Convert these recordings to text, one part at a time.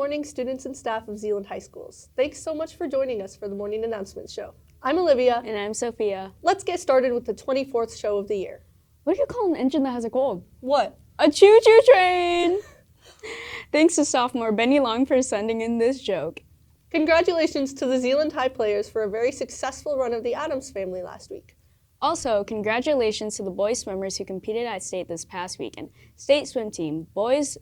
morning, students and staff of Zeeland High Schools. Thanks so much for joining us for the morning announcement show. I'm Olivia. And I'm Sophia. Let's get started with the 24th show of the year. What do you call an engine that has a cold? What? A choo-choo train! Thanks to sophomore Benny Long for sending in this joke. Congratulations to the Zeeland High players for a very successful run of the Addams family last week. Also, congratulations to the boys swimmers who competed at state this past weekend. State swim team, boys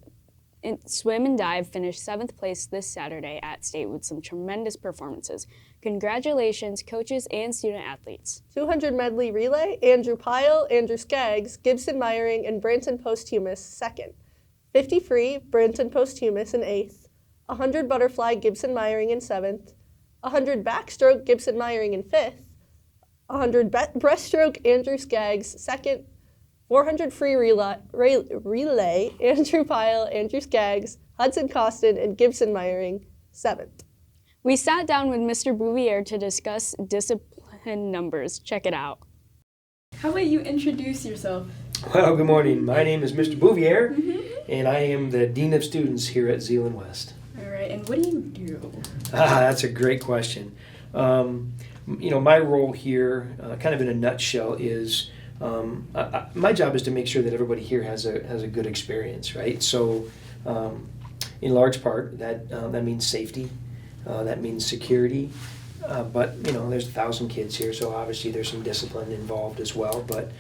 swim and dive finished 7th place this Saturday at state with some tremendous performances. Congratulations, coaches and student athletes. 200 medley relay, Andrew Pyle, Andrew Skaggs, Gibson Meyering, and Branson Posthumus, 2nd. 50 free, Branson Posthumus in 8th. 100 butterfly, Gibson Meyering in 7th. 100 backstroke, Gibson Meyering in 5th. 100 breaststroke, Andrew Skaggs, 2nd. 400 free relay, Andrew Pyle, Andrew Skaggs, Hudson Costin, and Gibson Meyering, 7th. We sat down with Mr. Bouvier to discuss discipline numbers. Check it out. How about you introduce yourself? Well, good morning. My name is Mr. Bouvier, and I am the Dean of Students here at Zeeland West. All right, and what do you do? That's a great question. My role here, kind of in a nutshell, is my job is to make sure that everybody here has a good experience, right? So, in large part, that means safety. That means security, but there's 1,000 kids here, so obviously there's some discipline involved as well. But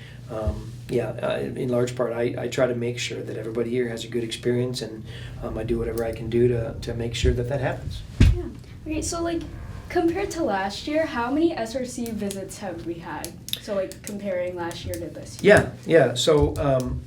in large part, I try to make sure that everybody here has a good experience, and I do whatever I can do to make sure that happens. Yeah. Okay, so compared to last year, how many SRC visits have we had? So comparing last year to this year. Yeah. So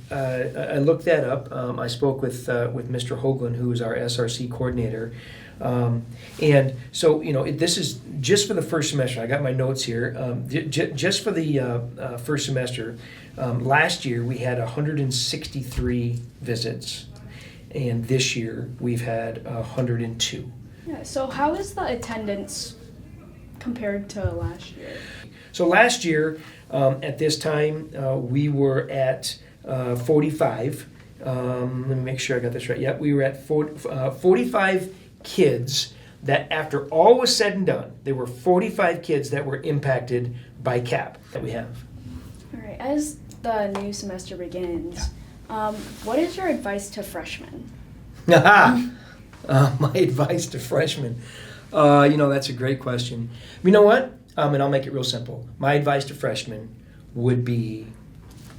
I looked that up. I spoke with Mr. Hoagland, who is our SRC coordinator. And so, this is just for the first semester. I got my notes here. Just for the first semester, last year we had 163 visits, and this year we've had 102. Yeah, so how is the attendance compared to last year? So last year, at this time, we were at 45. Let me make sure I got this right. Yep, we were at 45 kids that after all was said and done, there were 45 kids that were impacted by CAP that we have. All right, as the new semester begins, what is your advice to freshmen? My advice to freshmen, that's a great question. You know what? And I'll make it real simple. My advice to freshmen would be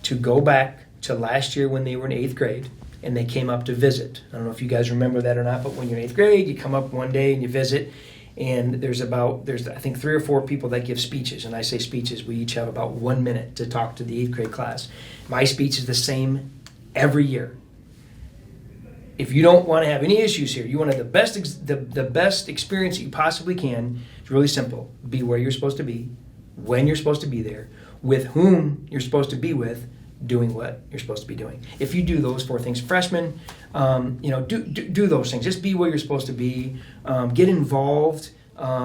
to go back to last year when they were in 8th grade and they came up to visit. I don't know if you guys remember that or not, but when you're in 8th grade, you come up one day and you visit, and there's I think 3 or 4 people that give speeches. And I say speeches, we each have about 1 minute to talk to the 8th grade class. My speech is the same every year. If you don't want to have any issues here, you want to have the best experience that you possibly can. It's really simple. Be where you're supposed to be, when you're supposed to be there, with whom you're supposed to be with, doing what you're supposed to be doing. If you do those 4 things, freshmen, do those things. Just be where you're supposed to be. Get involved.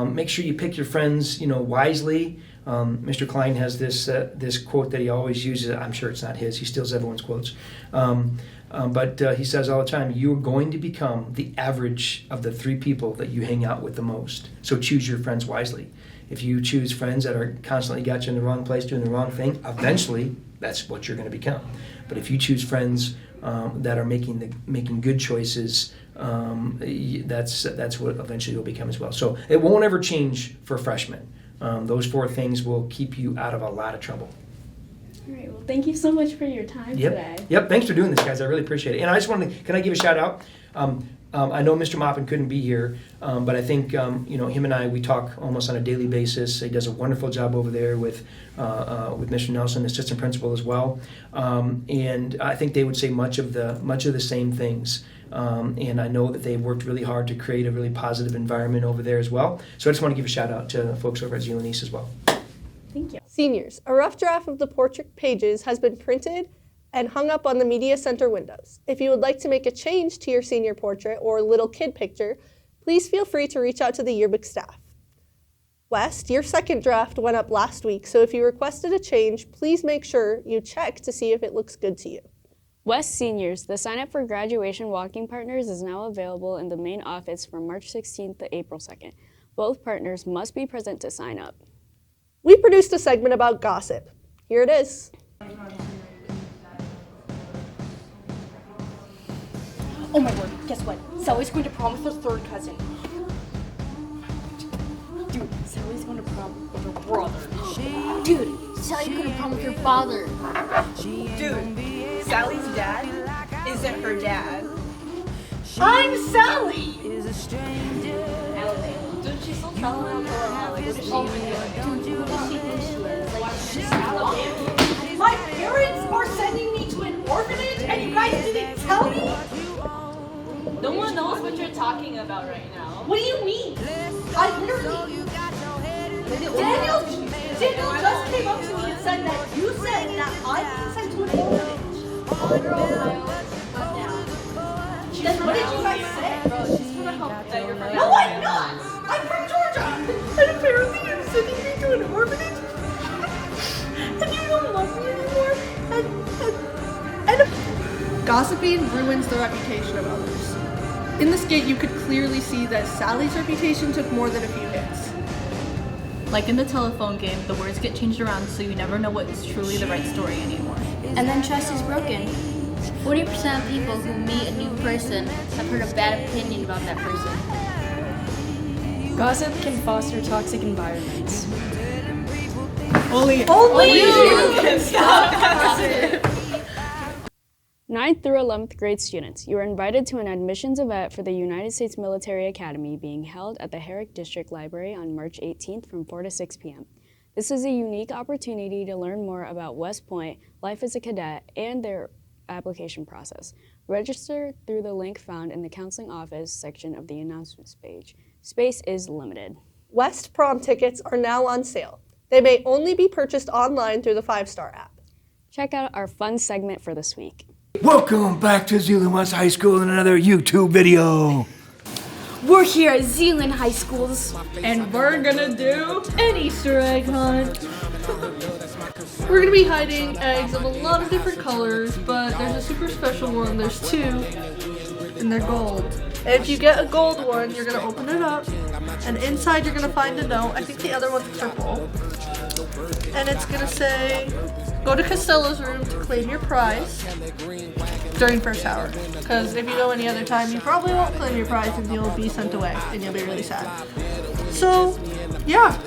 Make sure you pick your friends, wisely. Mr. Klein has this quote that he always uses. I'm sure it's not his. He steals everyone's quotes. But he says all the time, you're going to become the average of the 3 people that you hang out with the most. So choose your friends wisely. If you choose friends that are constantly got you in the wrong place doing the wrong thing, eventually that's what you're going to become. But if you choose friends that are making good choices, that's what eventually you'll become as well. So it won't ever change for freshmen. Those 4 things will keep you out of a lot of trouble. All right, well, thank you so much for your time today. Yep, thanks for doing this, guys. I really appreciate it. And I just can I give a shout out? I know Mr. Moppin couldn't be here, but I think, him and we talk almost on a daily basis. He does a wonderful job over there with Mr. Nelson, assistant principal as well. And I think they would say much of the same things. And I know that they worked really hard to create a really positive environment over there as well. So I just want to give a shout out to the folks over at Zeeland East as well. Thank you. Seniors, a rough draft of the portrait pages has been printed and hung up on the Media Center windows. If you would like to make a change to your senior portrait or little kid picture, please feel free to reach out to the yearbook staff. West, your second draft went up last week, so if you requested a change, please make sure you check to see if it looks good to you. West seniors, the sign up for graduation walking partners is now available in the main office from March 16th to April 2nd. Both partners must be present to sign up. We produced a segment about gossip. Here it is. Oh my word, guess what? Sally's going to prom with her third cousin. Dude, Sally's going to prom with her brother. Dude, Sally's gonna prom with her father. Dude, Sally's dad isn't her dad. I'm Sally! Dude, she's still traveling around. Like, what is she doing? Dude, who does she think she is? Like, she's My parents are sending me to an orphanage and you guys didn't tell me? No one knows what you're talking about right now. What do you mean? I literally... Daniel just came up to me and said that you said that I'm being sent to an orphanage. Then what did you guys say? She's gonna help that you're from No, I'm not! I'm from Georgia! And apparently you're sending me to an orphanage? And you don't love me anymore? And Gossiping ruins the reputation of others. In the skit, you could clearly see that Sally's reputation took more than a few hits. Like in the telephone game, the words get changed around so you never know what is truly the right story anymore. And then trust is broken. 40% of people who meet a new person have heard a bad opinion about that person. Gossip can foster toxic environments. only you can stop gossip! 9th through 11th grade students, you are invited to an admissions event for the United States Military Academy being held at the Herrick District Library on March 18th from 4 to 6 p.m. This is a unique opportunity to learn more about West Point, life as a cadet, and their application process. Register through the link found in the counseling office section of the announcements page. Space is limited. West prom tickets are now on sale. They may only be purchased online through the 5-Star app. Check out our fun segment for this week. Welcome back to Zealand West High School in another YouTube video. We're here at Zealand High Schools. And we're gonna do an Easter egg hunt. We're going to be hiding eggs of a lot of different colors, but there's a super special one. There's 2, and they're gold. And if you get a gold one, you're going to open it up, and inside you're going to find a note. I think the other one's purple. And it's going to say, go to Costello's room to claim your prize during first hour. Because if you go any other time, you probably won't claim your prize and you'll be sent away, and you'll be really sad. So, yeah.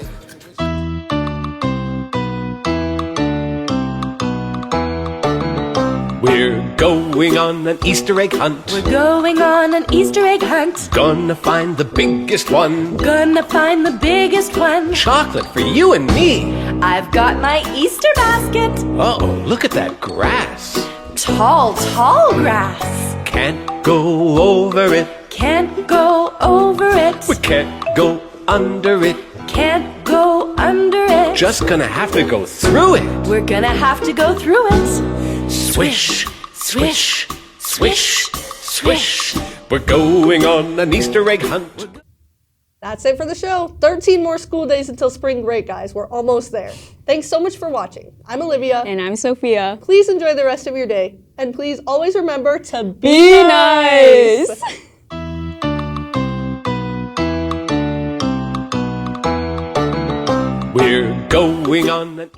We're going on an Easter egg hunt. We're going on an Easter egg hunt. Gonna find the biggest one. Gonna find the biggest one. Chocolate for you and me. I've got my Easter basket. Uh-oh, look at that grass. Tall, tall grass. Can't go over it. Can't go over it. We can't go under it. Can't go under it. Just gonna have to go through it. We're gonna have to go through it. Swish, swish, swish, swish. We're going on an Easter egg hunt. That's it for the show. 13 more school days until spring break, guys. We're almost there. Thanks so much for watching. I'm Olivia. And I'm Sophia. Please enjoy the rest of your day. And please always remember to Be nice! We're going on an